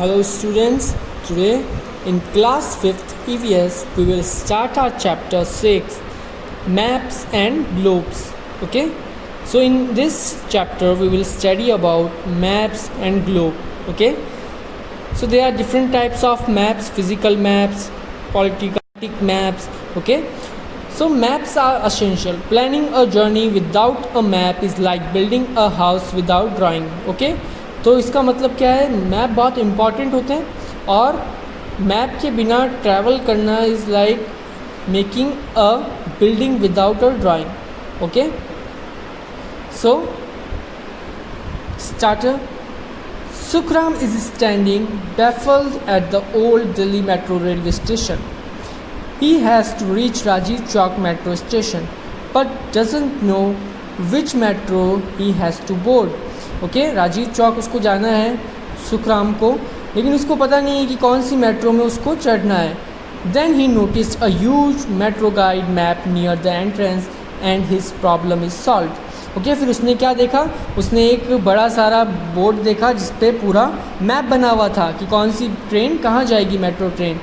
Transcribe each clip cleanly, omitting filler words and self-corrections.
Hello students, today in class 5th EVS we will start our chapter 6 maps and globes. Okay, so in this chapter we will study about maps and globe. Okay, so there are different types of maps, physical maps, political maps. Okay, so maps are essential. Planning a journey without a map is like building a house without drawing. Okay, तो इसका मतलब क्या है, map बहुत important होते हैं और map के बिना ट्रैवल करना is like making a building without a drawing. Okay, so starter. Sukram is standing baffled at the old Delhi Metro railway station. He has to reach Rajiv Chowk metro station but doesn't know which metro he has to board. Okay, Rajiv Chowk उसको जाना है सुखराम को, लेकिन उसको पता नहीं है कि कौन सी मेट्रो में उसको चढ़ना है. Then he noticed a huge metro guide map near the entrance and his problem is solved. Okay, फिर उसने क्या देखा, उसने एक बड़ा सारा बोर्ड देखा जिस पे पूरा मैप बना हुआ था कि कौन सी ट्रेन कहाँ जाएगी, metro train.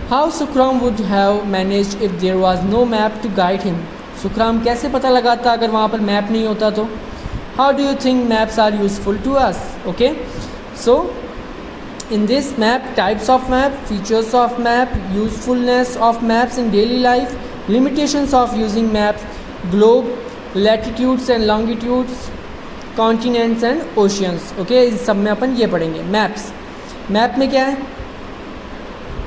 How Sukhram would have managed if there was no map to guide him. Sukhram कैसे पता लगाता अगर वहाँ पर मैप नहीं होता तो. How do you think maps are useful to us? Okay, so in this map, types of map, features of map, usefulness of maps in daily life, limitations of using maps, globe, latitudes and longitudes, continents and oceans. Okay, इस सब में अपन ये पढ़ेंगे. maps. map में क्या है?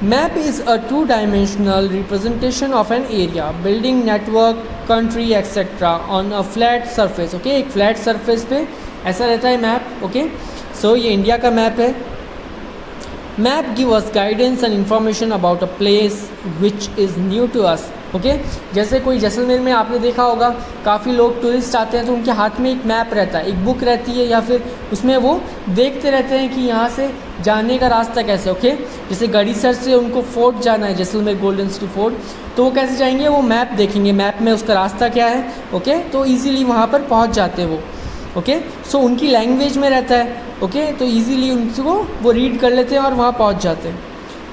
Map is a two-dimensional representation of an area, building, network, country, etc. on a flat surface. Okay, एक flat surface पे ऐसा रहता है मैप. Okay, so ये इंडिया का मैप है. Map give us guidance and information about a place which is new to us. Okay, जैसे कोई जैसलमेर में आपने देखा होगा काफ़ी लोग टूरिस्ट आते हैं तो उनके हाथ में एक मैप रहता है, एक बुक रहती है, या फिर उसमें वो देखते रहते हैं कि यहाँ से जाने का रास्ता कैसे. ओके, जैसे गड़ीसर से उनको फोर्ट जाना है, जैसलमेर गोल्डन सिटी फोर्ट, तो वो कैसे जाएंगे, वो मैप देखेंगे, मैप में उसका रास्ता क्या है. ओके, तो ईज़िली वहाँ पर पहुँच जाते हैं वो. ओके, सो उनकी लैंग्वेज में रहता है. ओके, तो ईज़िली उनको वो रीड कर लेते हैं और वहाँ पहुँच जाते हैं.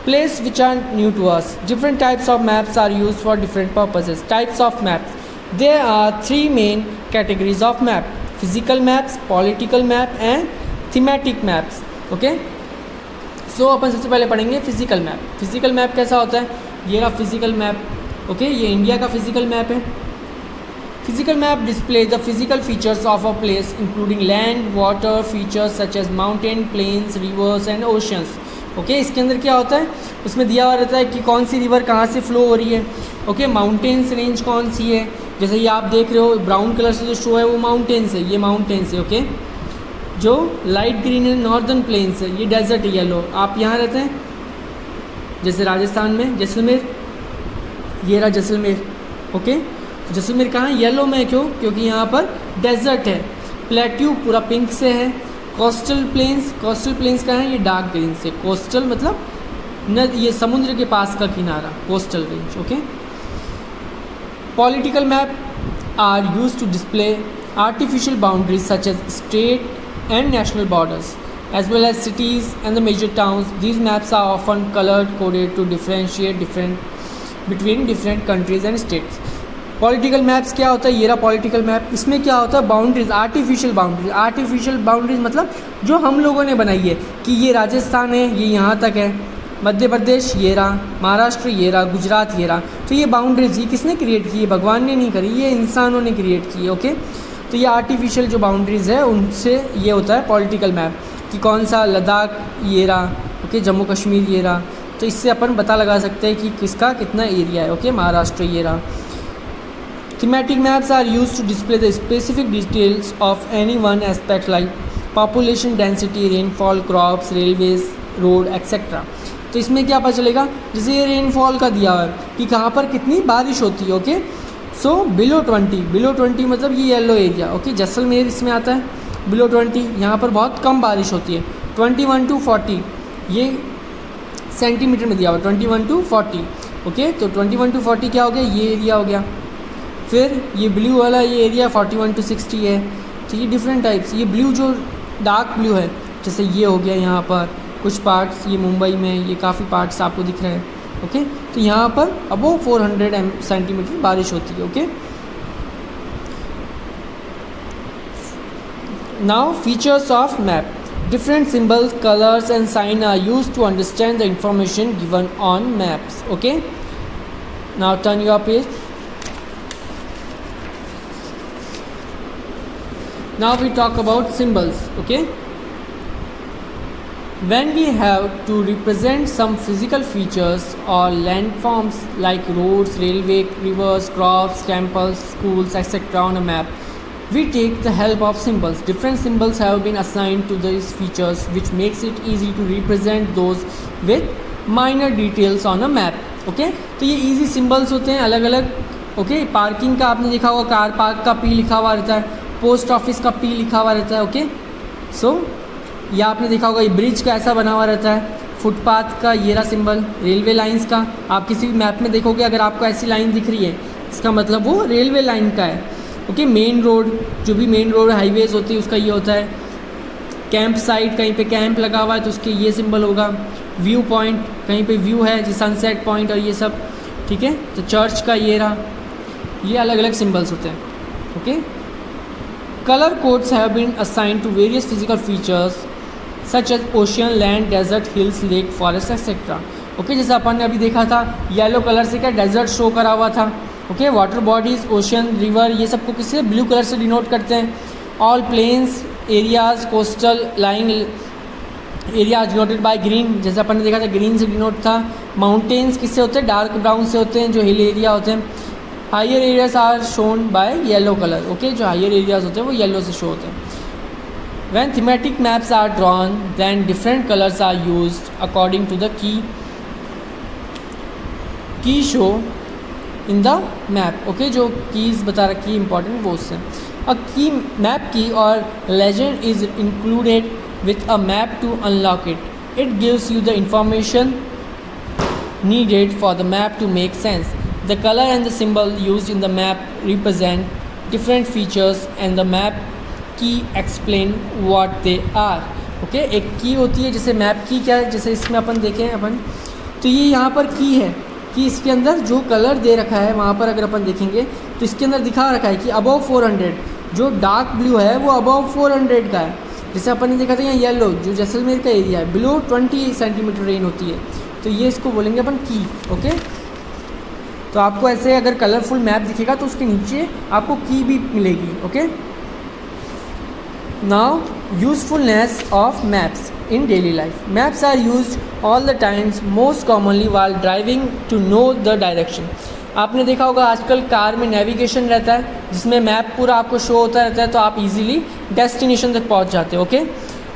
Place which are new to us. Different types of maps are used for different purposes. Types of maps. There are three main categories of map: physical maps, political map and thematic maps. Okay? So अपन सबसे पहले पढ़ेंगे physical map. Physical map कैसा होता है? ये रहा physical map. Okay? ये India का physical map है. Physical map displays the physical features of a place, including land, water features such as mountain, plains, rivers and oceans. Okay, इसके अंदर क्या होता है, उसमें दिया हुआ रहता है कि कौन सी रिवर कहाँ से फ्लो हो रही है. ओके, माउंटेन्स रेंज कौन सी है, जैसे ये आप देख रहे हो ब्राउन कलर से जो शो है वो माउंटेन्स है, ये माउंटेन्स है. ओके, जो लाइट ग्रीन है नॉर्दर्न प्लेन्स है, ये डेजर्ट है येलो. आप यहाँ रहते हैं जैसे राजस्थान में जैसलमेर, ये रहा जैसलमेर. ओके, जैसलमेर कहाँ है, येलो में. क्यों? क्योंकि यहाँ पर डेजर्ट है. प्लेट्यू पूरा पिंक से है. कोस्टल प्लेन्स का है, ये डार्क ग्रीन से. कोस्टल मतलब न, ये समुद्र के पास का किनारा, coastal range. Okay, political map are used to display artificial boundaries such as state and national borders as well as cities and the major towns. These maps are often color coded to differentiate between different countries and states. Political maps क्या होता है, ये रहा political map. इसमें क्या होता है, boundaries, artificial boundaries. Artificial boundaries मतलब जो हम लोगों ने बनाई है कि ये राजस्थान है, ये यहाँ तक है, मध्य प्रदेश ये रहा, महाराष्ट्र ये रहा, गुजरात ये रहा. तो ये बाउंड्रीज ये किसने क्रिएट की है, भगवान ने नहीं करी, ये इंसानों ने क्रिएट की. ओके, तो ये आर्टिफिशियल जो बाउंड्रीज है उनसे ये होता है पॉलिटिकल मैप कि कौन सा लद्दाख ये रहा. ओके, जम्मू कश्मीर ये रहा. तो इससे अपन पता लगा सकते हैं कि किसका कितना एरिया है. ओके, महाराष्ट्र ये रहा. Thematic maps are used to display the specific details of any one aspect like population density, rainfall, crops, railways, road, etc. तो इसमें क्या पता चलेगा, जैसे ये रेनफॉल का दिया हुआ है कि कहाँ पर कितनी बारिश होती है. ओके, सो बिलो 20 मतलब ये येलो एरिया. ओके, जैसलमेर इसमें आता है. बिलो 20 यहाँ पर बहुत कम बारिश होती है. 21 to 40 ये सेंटीमीटर में दिया हुआ है. 21 to 40. ओके, तो 21 to 40 क्या हो गया, ये एरिया हो गया. फिर ये ब्लू वाला ये एरिया 41 to 60 है. तो ये डिफरेंट टाइप्स, ये ब्लू जो डार्क ब्लू है, जैसे ये हो गया यहाँ पर, कुछ पार्ट्स ये मुंबई में, ये काफ़ी पार्ट्स आपको दिख रहे हैं। ओके, तो यहाँ पर अबोव 400 सेंटीमीटर बारिश होती है। Okay, now features of map. Different symbols, colors and signs are used to understand the information given on maps. Okay, now turn your page. Now we talk about symbols. Okay, when we have to represent some physical features or landforms like roads, railway, rivers, crops, temples, schools, etc. on a map, we take the help of symbols. Different symbols have been assigned to these features, which makes it easy to represent those with minor details on a map. Okay, तो ये easy symbols होते हैं अलग अलग। Okay, parking का आपने देखा होगा, कार पार्क का P लिखा हुआ रहता है, पोस्ट ऑफिस का P लिखा हुआ रहता है। ओके, सो या आपने देखा होगा ये ब्रिज का ऐसा बना हुआ रहता है, फुटपाथ का ये रहा सिंबल, रेलवे लाइंस का आप किसी भी मैप में देखोगे अगर आपको ऐसी लाइन दिख रही है इसका मतलब वो रेलवे लाइन का है। ओके, मेन रोड, जो भी मेन रोड हाईवेज होती है उसका ये होता है। कैंप साइट, कहीं पे कैंप लगा हुआ है तो उसके ये सिंबल होगा। व्यू पॉइंट, कहीं पे व्यू है जैसे सनसेट पॉइंट और ये सब। ठीक है, तो चर्च का ये रहा, ये अलग अलग सिंबल्स होते हैं। Okay, colour codes have been assigned to various physical features such as ocean, land, desert, hills, lake, forest etcetera. Okay, जैसे अपन ने अभी देखा था येलो कलर से क्या डेजर्ट शो करा हुआ था। Okay, water bodies, ocean, river, ये सबको किससे ब्लू कलर से डिनोट करते हैं। All plains areas, coastal line areas denoted by green, जैसे अपन ने देखा था ग्रीन से डिनोट था। माउंटेन्स किससे होते हैं, डार्क ब्राउन से होते हैं, जो हिल एरिया होते हैं। Higher areas are shown by yellow colour. Okay, जो हायर एरियाज होते हैं वो येलो से शो होते हैं। When thematic maps are drawn then different colours are used according to the key show in the map. Okay, जो keys बता रखी है इंपॉर्टेंट वो उससे। अ की map key or legend is included with a map to unlock it. It gives you the information needed for the map to make sense. The color and the symbol used in the map represent different features and the map key explain what they are. Okay, एक की होती है, जैसे map की क्या है, जैसे इसमें अपन देखें अपन तो ये यहाँ पर की है कि इसके अंदर जो कलर दे रखा है वहाँ पर अगर अपन देखेंगे तो इसके अंदर दिखा रखा है कि अबव 400, जो डार्क ब्लू है वो अबव 400 का है। जैसे अपन ने देखा था यहाँ येलो जो जैसलमेर का एरिया है बिलो 20 सेंटीमीटर रेन होती है, तो ये इसको बोलेंगे अपन की। ओके, तो आपको ऐसे अगर कलरफुल मैप दिखेगा तो उसके नीचे आपको की भी मिलेगी। Okay, now usefulness of maps in daily life. Maps are used all the times, most commonly while driving to know the direction. आपने देखा होगा आजकल कार में नेविगेशन रहता है जिसमें मैप पूरा आपको शो होता रहता है, तो आप इजीली डेस्टिनेशन तक पहुंच जाते हो। ओके,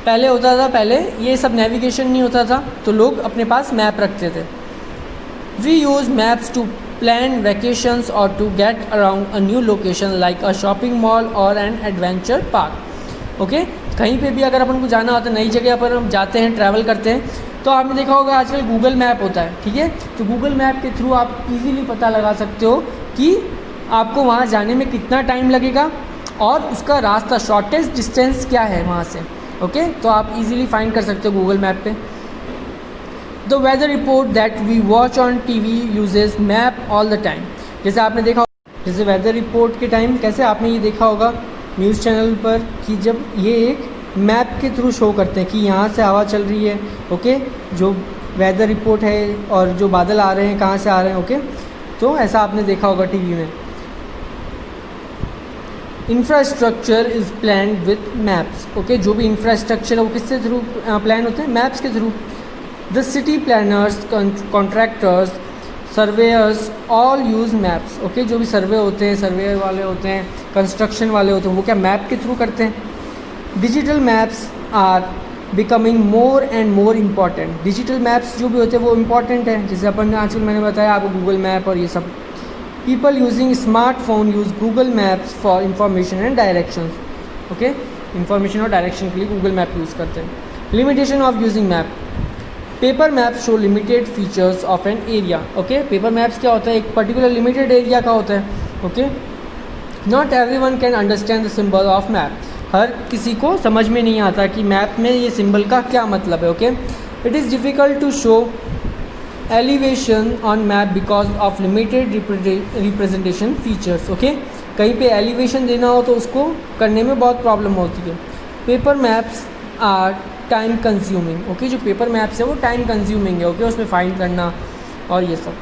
पहले होता था, पहले ये सब नेविगेशन नहीं होता था तो लोग अपने पास मैप रखते थे। We use maps to plan vacations और to get around a new location like a shopping mall और एन एडवेंचर पार्क। ओके, कहीं पे भी अगर अपन को जाना होता है, नई जगह पर हम जाते हैं, ट्रैवल करते हैं, तो आपने देखा होगा आजकल गूगल मैप होता है। ठीक है, तो गूगल मैप के थ्रू आप इजीली पता लगा सकते हो कि आपको वहाँ जाने में कितना टाइम लगेगा और उसका रास्ता शॉर्टेस्ट डिस्टेंस क्या है वहाँ से। ओके, तो आप इजीली फाइंड कर सकते हो गूगल मैप पे। The weather report that we watch on TV uses map all the time. जैसे आपने देखा, जैसे वेदर रिपोर्ट के टाइम कैसे आपने ये देखा होगा न्यूज़ चैनल पर कि जब ये एक मैप के थ्रू शो करते हैं कि यहाँ से हवा चल रही है। ओके, जो वेदर रिपोर्ट है और जो बादल आ रहे हैं कहाँ से आ रहे हैं। ओके, तो ऐसा आपने देखा होगा टीवी में। Infrastructure is planned with maps. Okay, जो भी इंफ्रास्ट्रक्चर है वो किससे थ्रू प्लान होते हैं, मैप्स के through. The city planners, contractors, surveyor's all use maps. Okay, जो भी सर्वे होते हैं, सर्वे वाले होते हैं, कंस्ट्रक्शन वाले होते हैं, वो क्या मैप के थ्रू करते हैं। Digital maps are becoming more and more important. Digital maps जो भी होते हैं वो इम्पॉर्टेंट है, जैसे अपन ने आजकल मैंने बताया आपको गूगल मैप और ये सब। People using smartphone use Google maps for information and direction. Okay, information और डायरेक्शन के लिए गूगल मैप यूज़ करते हैं। Limitation of using map. Paper maps show limited features of an area. Okay, paper maps क्या होता है, एक particular limited area का होता है। Okay, not everyone can understand the symbol of map. हर किसी को समझ में नहीं आता कि मैप में ये सिंबल का क्या मतलब है। Okay, It is difficult to show elevation on map because of limited representation features. Okay, कहीं पे एलिवेशन देना हो तो उसको करने में बहुत प्रॉब्लम होती है. Paper maps are time consuming. Okay, जो पेपर मैप्स है वो टाइम कंज्यूमिंग है. ओके, उसमें फाइंड करना और ये सब.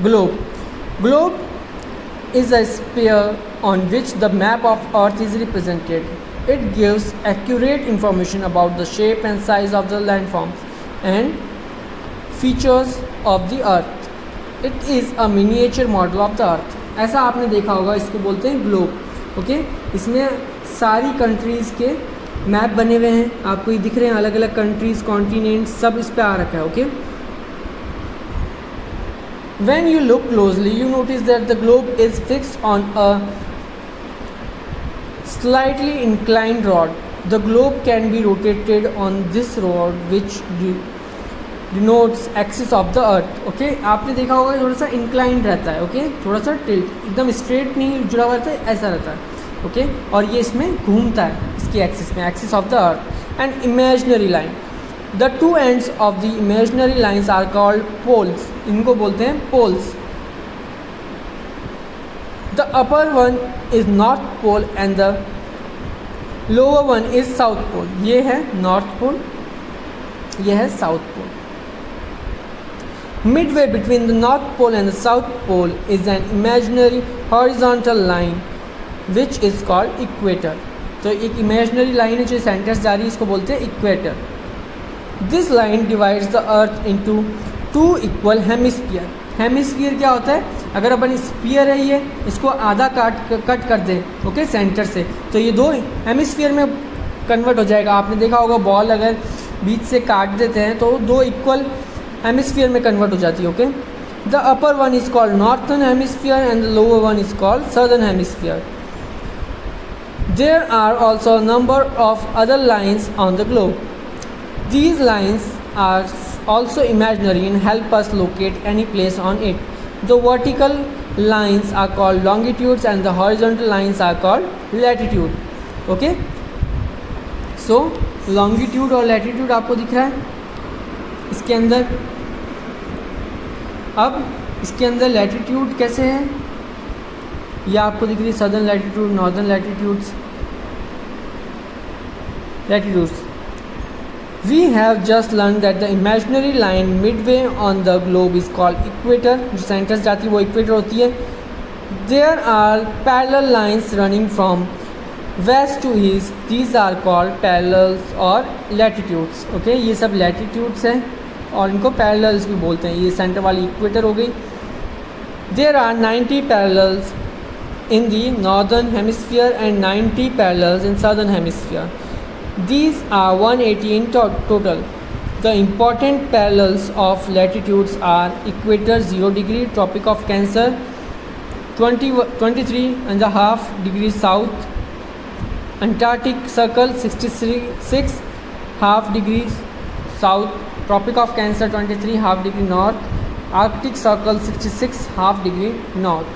Globe is a sphere on which the map of Earth is represented. It gives accurate information about the shape and size of the landforms and features of the Earth. It is a miniature model of the Earth. ऐसा आपने देखा होगा, इसको बोलते हैं globe. Okay, इसमें सारी countries के मैप बने हुए हैं, आपको ये दिख रहे हैं, अलग अलग कंट्रीज़, कॉन्टिनेंट सब इस पर आ रखा है. Okay, when you look closely you notice that the globe is fixed on a slightly inclined rod. The globe can be rotated on this rod which denotes axis of the earth. Okay, आपने देखा होगा थोड़ा सा inclined रहता है. Okay, थोड़ा सा tilt, एकदम स्ट्रेट नहीं जुड़ा हुआ रहता है, ऐसा रहता है. ओके, और ये इसमें घूमता है इसकी एक्सिस में, axis of the earth. And imaginary line, the two ends of the imaginary lines are called poles. इनको बोलते हैं poles. The upper one is north pole and the lower one is south pole. ये है north pole, ये है south pole. Midway between the north pole and the south pole is an imaginary horizontal line which is called equator. तो एक imaginary line है जो centre से जा रही है, इसको बोलते हैं equator. This line divides the earth into two equal hemisphere. Hemisphere क्या होता है? अगर अपन स्फीयर है ये, इसको आधा कट कर दे, ओके, सेंटर से, तो ये दो हेमिस्फीयर में कन्वर्ट हो जाएगा. आपने देखा होगा बॉल अगर बीच से काट देते हैं तो दो इक्वल हेमिस्फीयर में कन्वर्ट हो जाती है. Okay, the upper one is called northern hemisphere and the lower one is called southern hemisphere. There are also a number of other lines on the globe. These lines are also imaginary and help us locate any place on it. The vertical lines are called longitudes and the horizontal lines are called latitude. Okay? So longitude और latitude आपको दिख रहा है इसके अंदर. अब इसके अंदर latitude कैसे है, यह आपको दिख रही है southern latitude, northern latitudes. We have just learned that the imaginary line midway on the globe is called equator. जो सेंटर से जाती है वो इक्वेटर होती है. There are parallel lines running from west to east. These are called parallels or latitudes. Okay, ये सब latitudes हैं और इनको parallels भी बोलते हैं. ये सेंटर वाली इक्वेटर हो गई. There are 90 parallels in the northern hemisphere and 90 parallels in southern hemisphere. These are 180 in total. The important parallels of latitudes are equator 0 degree, Tropic of Cancer 23.5 degrees south, Antarctic Circle 66.5 degrees south, Tropic of Cancer 23.5 degree north, Arctic Circle 66.5 degree north.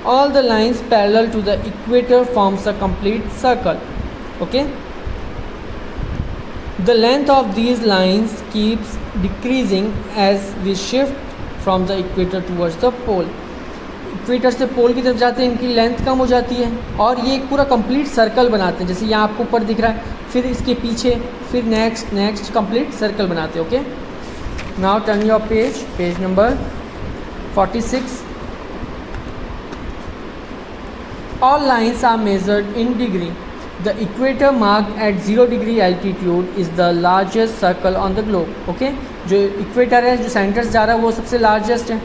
All the lines parallel to the equator forms a complete circle. Okay. The length of these lines keeps decreasing as we shift from the equator towards the pole. Equator से पोल की तरफ जाते हैं इनकी length कम हो जाती है और ये एक पूरा कंप्लीट सर्कल बनाते हैं. जैसे यहाँ आपको ऊपर दिख रहा है, फिर इसके पीछे, फिर नेक्स्ट कंप्लीट सर्कल बनाते हैं. Okay, now turn your page number 46. All lines are measured in degree. The equator marked at 0 degree altitude is the largest circle on the globe. Okay, जो इक्वेटर है, जो सेंटर से जा रहा है वो सबसे लार्जेस्ट है.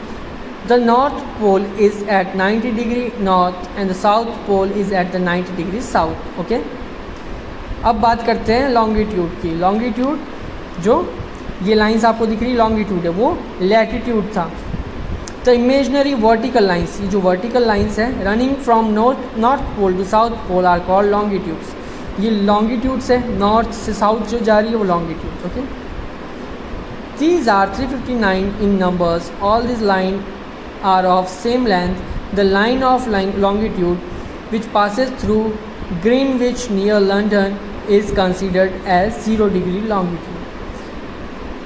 The north pole is at 90 degree north and the south pole is at the 90 degree south. Okay, अब बात करते हैं लॉन्गिट्यूड की. लॉन्गिट्यूड जो ये लाइंस आपको दिख रही लॉन्गिट्यूड है, वो लैटिट्यूड था. द इमेजनरी वर्टिकल लाइन्स, ये जो वर्टिकल लाइन्स है running from north pole to south pole are called longitudes. ये लॉन्गिट्यूड्स है, नॉर्थ से साउथ जो जा रही है वो longitude. Okay, these are 359 in numbers. All this line are of same length. The line of longitude which passes through Greenwich near London is considered as 0 degree longitude.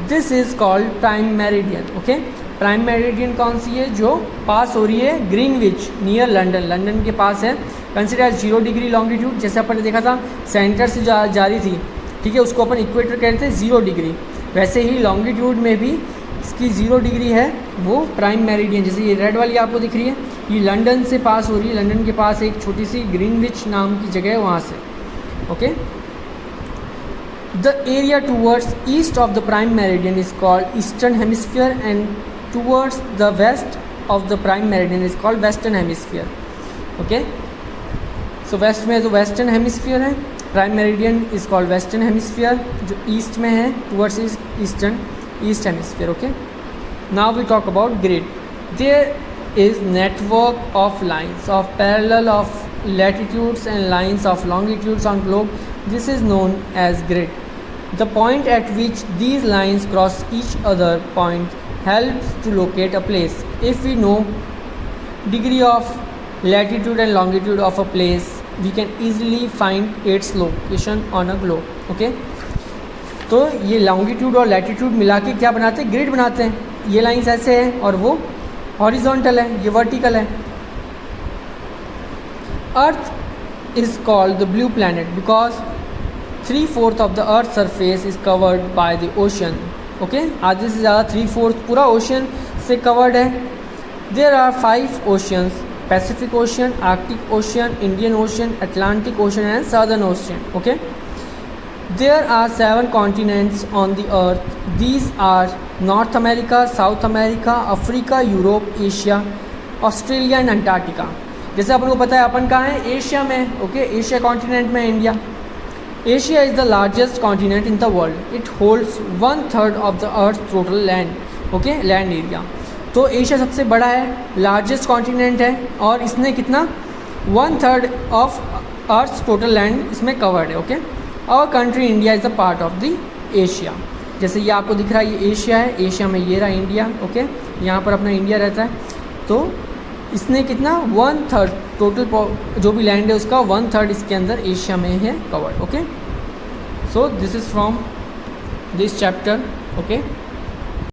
This is called prime meridian. Okay, prime meridian कौन सी है? जो पास हो रही है Greenwich near London, London के पास है. Consider as 0 degree longitude, जैसे अपन ने देखा था सेंटर से जा रही थी, ठीक है, उसको अपन इक्वेटर कहते हैं 0 डिग्री. वैसे ही लॉन्गिट्यूड में भी इसकी 0 डिग्री है, वो प्राइम मेरिडियन. जैसे ये रेड वाली आपको दिख रही है, ये लंदन से पास हो रही है, लंदन के पास एक छोटी सी ग्रीनविच नाम की जगह है, वहाँ से. Okay, the area towards east of the prime meridian is called eastern hemisphere and towards the west of the prime meridian is called western hemisphere. Okay, so west में तो वेस्टर्न हेमिस्फीयर है, prime meridian is called western hemisphere. जो east में है towards east hemisphere. Okay, now we talk about grid. There is network of lines of parallel of latitudes and lines of longitudes on globe. This is known as grid. The point at which these lines cross each other point helps to locate a place. If we know degree of latitude and longitude of a place, we can easily find its location on a globe. Okay, तो ये longitude और latitude मिला के क्या बनाते हैं? Grid बनाते हैं. ये लाइंस ऐसे हैं और वो हॉरिजॉन्टल है, ये वर्टिकल है. Earth is called the blue planet because 3/4 of the earth surface is covered by the ocean. Okay, आधे से ज़्यादा 3/4 पूरा ओशन से कवर्ड है. There are 5 oceans: Pacific ocean, Arctic ocean, Indian ocean, Atlantic ocean and southern ocean. Okay, there are 7 continents on the earth. These are North America, South America, Africa, Europe, Asia, Australia and Antarctica. जैसे अपन को पता है अपन कहाँ है? Asia में. Okay, Asia continent में India. Asia is the largest continent in the world. It holds 1/3 of the earth total land. Okay, land area. तो Asia सबसे बड़ा है, लार्जेस्ट कॉन्टिनेंट है और इसने कितना 1/3 ऑफ अर्थ टोटल लैंड इसमें कवर्ड है. Okay, our country India is the part of the Asia. जैसे ये आपको दिख रहा है, ये एशिया है, एशिया में ये रहा इंडिया. ओके, यहाँ पर अपना इंडिया रहता है. तो इसने कितना 1/3 टोटल जो भी लैंड है उसका 1/3 इसके अंदर एशिया में है covered. Okay, so this is from this chapter. Okay.